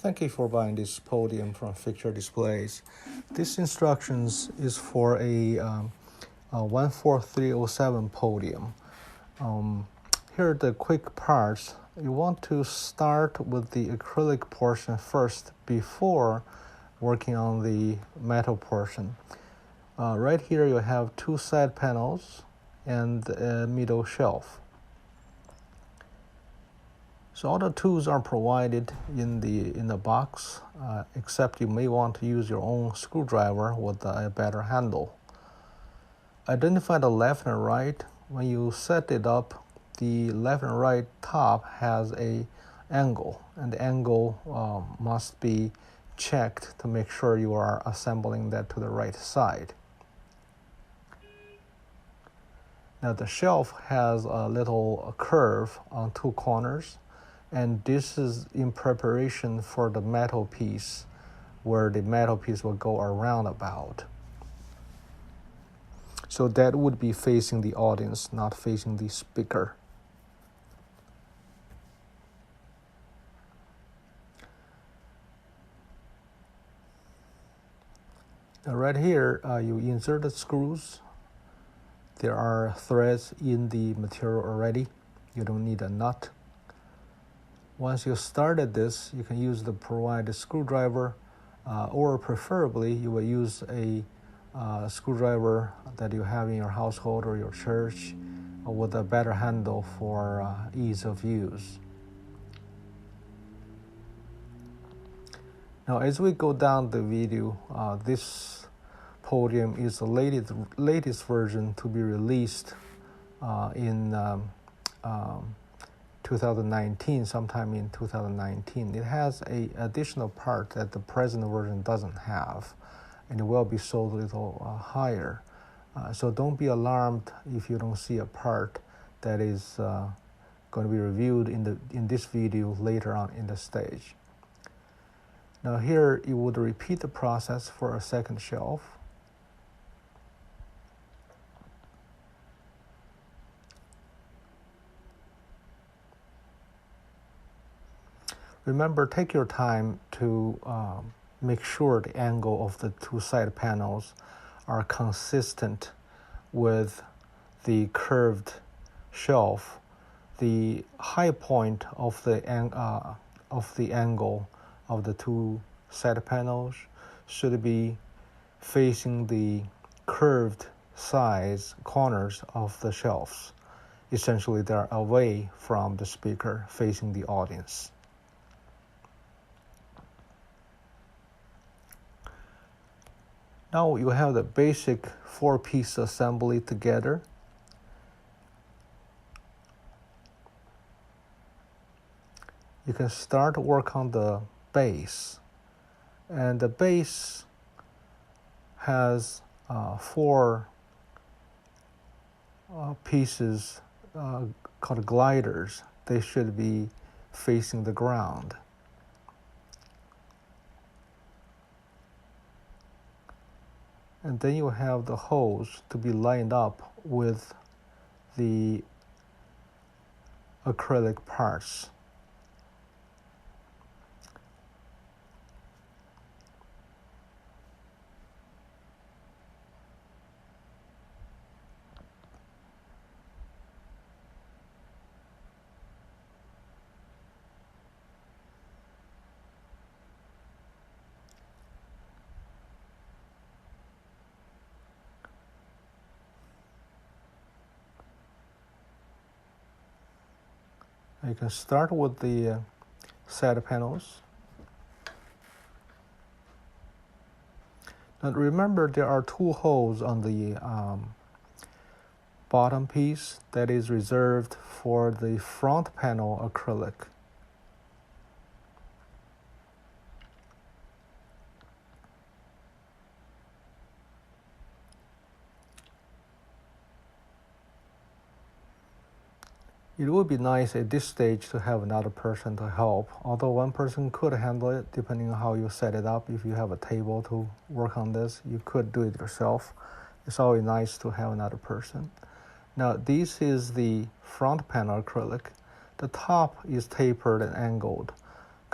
Thank you for buying this podium from Fixture Displays. This instructions is for a 14307 podium. Here are the quick parts. You want to start with the acrylic portion first before working on the metal portion. Right here you have two side panels and a middle shelf. So all the tools are provided in the box, except you may want to use your own screwdriver with a better handle. Identify the left and right. When you set it up, the left and right top has an angle, and the angle must be checked to make sure you are assembling that to the right side. Now the shelf has a little curve on two corners, and this is in preparation for the metal piece, where the metal piece will go around about. So that would be facing the audience, not facing the speaker. Now right here, you insert the screws. There are threads in the material already. You don't need a nut. Once you started this, you can use the provided screwdriver, or preferably you will use a screwdriver that you have in your household or your church with a better handle for ease of use. Now, as we go down the video, this podium is the latest version to be released in 2019, sometime in 2019. It has an additional part that the present version doesn't have, and it will be sold a little higher. So don't be alarmed if you don't see a part that is going to be reviewed in this video later on in the stage. Now here you would repeat the process for a second shelf. Remember, take your time to make sure the angle of the two side panels are consistent with the curved shelf. The high point of the angle of the two side panels should be facing the curved sides corners of the shelves. Essentially, they are away from the speaker, facing the audience. Now you have the basic four-piece assembly together. You can start to work on the base. And the base has four pieces called gliders. They should be facing the ground. And then you have the holes to be lined up with the acrylic parts. You can start with the side panels. Now remember, there are two holes on the bottom piece that is reserved for the front panel acrylic. It would be nice at this stage to have another person to help, although one person could handle it depending on how you set it up. If you have a table to work on this, you could do it yourself. It's always nice to have another person. Now this is the front panel acrylic. The top is tapered and angled,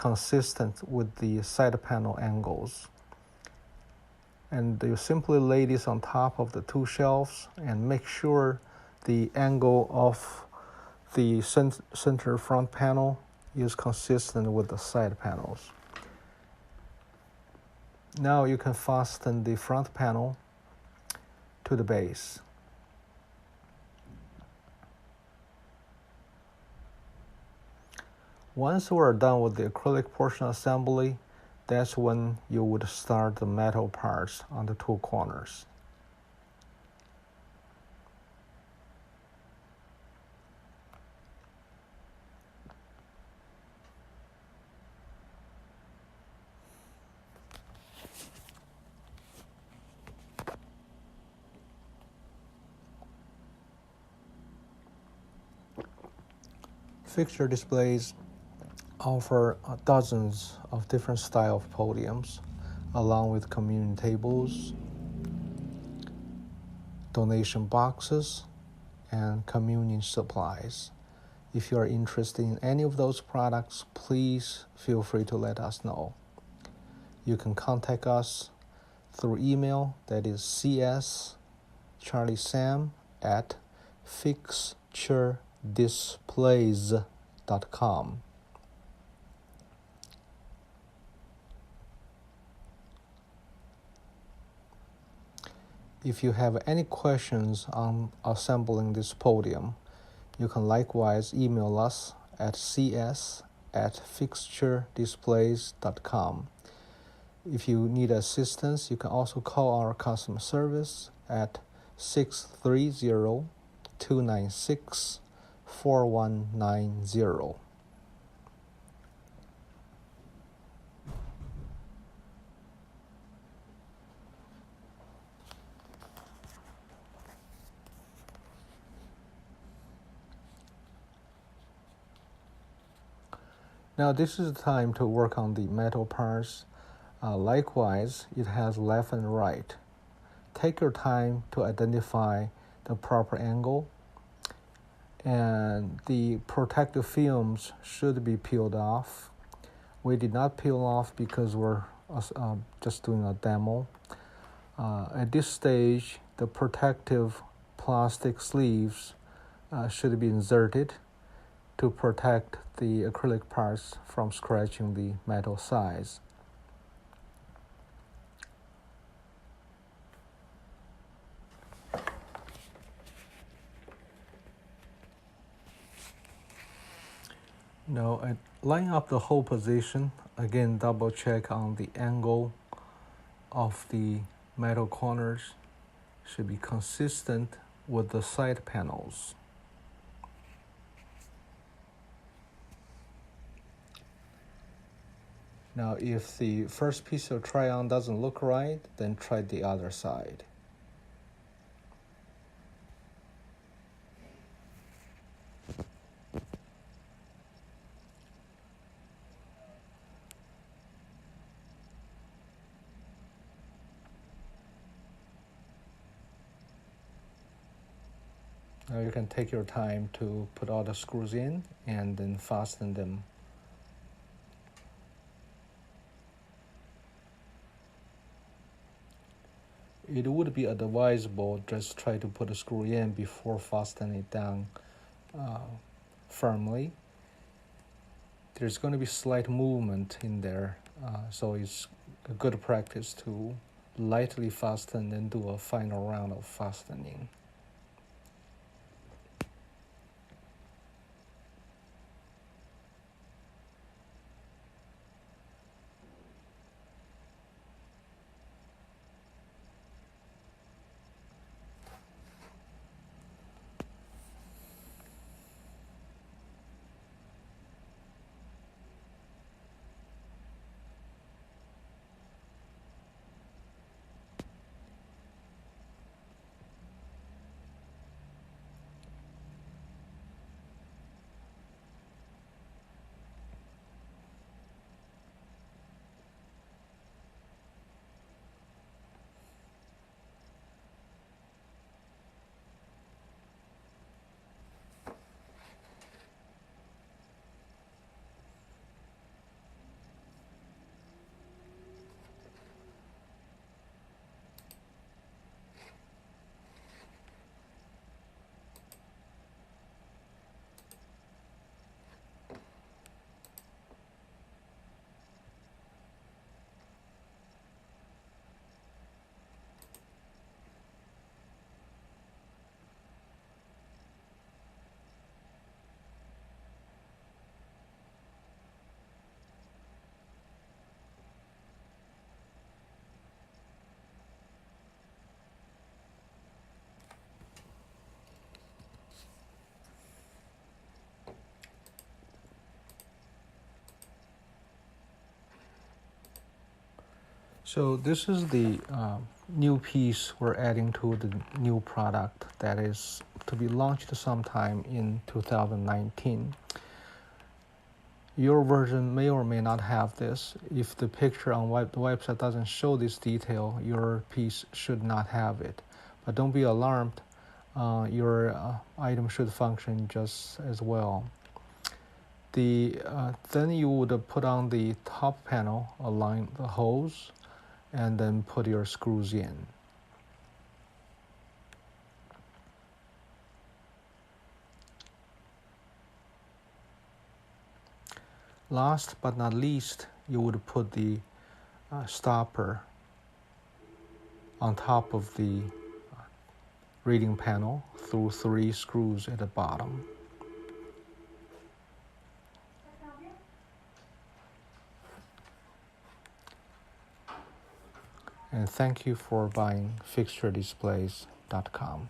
consistent with the side panel angles. And you simply lay this on top of the two shelves and make sure the angle of the center front panel is consistent with the side panels. Now you can fasten the front panel to the base. Once we're done with the acrylic portion assembly, that's when you would start the metal parts on the two corners. Fixture displays offer dozens of different style of podiums, along with communion tables, donation boxes, and communion supplies. If you are interested in any of those products, please feel free to let us know. You can contact us through email, that is cscharliesam@fixturedisplays.com. If you have any questions on assembling this podium, you can likewise email us at cs@fixturedisplays.com. If you need assistance, you can also call our customer service at 630-296-4190. Now this is the time to work on the metal parts. Likewise, it has left and right. Take your time to identify the proper angle, and the protective films should be peeled off. We did not peel off because we're just doing a demo. At this stage, the protective plastic sleeves should be inserted to protect the acrylic parts from scratching the metal sides. Now, line up the hole position. Again, double check on the angle of the metal corners. Should be consistent with the side panels. Now, if the first piece of try-on doesn't look right, then try the other side. Now you can take your time to put all the screws in and then fasten them. It would be advisable just try to put a screw in before fastening it down firmly. There's going to be slight movement in there, so it's a good practice to lightly fasten and do a final round of fastening. So this is the new piece we're adding to the new product that is to be launched sometime in 2019. Your version may or may not have this. If the picture on the website doesn't show this detail, your piece should not have it. But don't be alarmed. Your item should function just as well. Then you would put on the top panel, align the holes, and then put your screws in. Last but not least, you would put the stopper on top of the reading panel through 3 screws at the bottom. And thank you for buying fixturedisplays.com.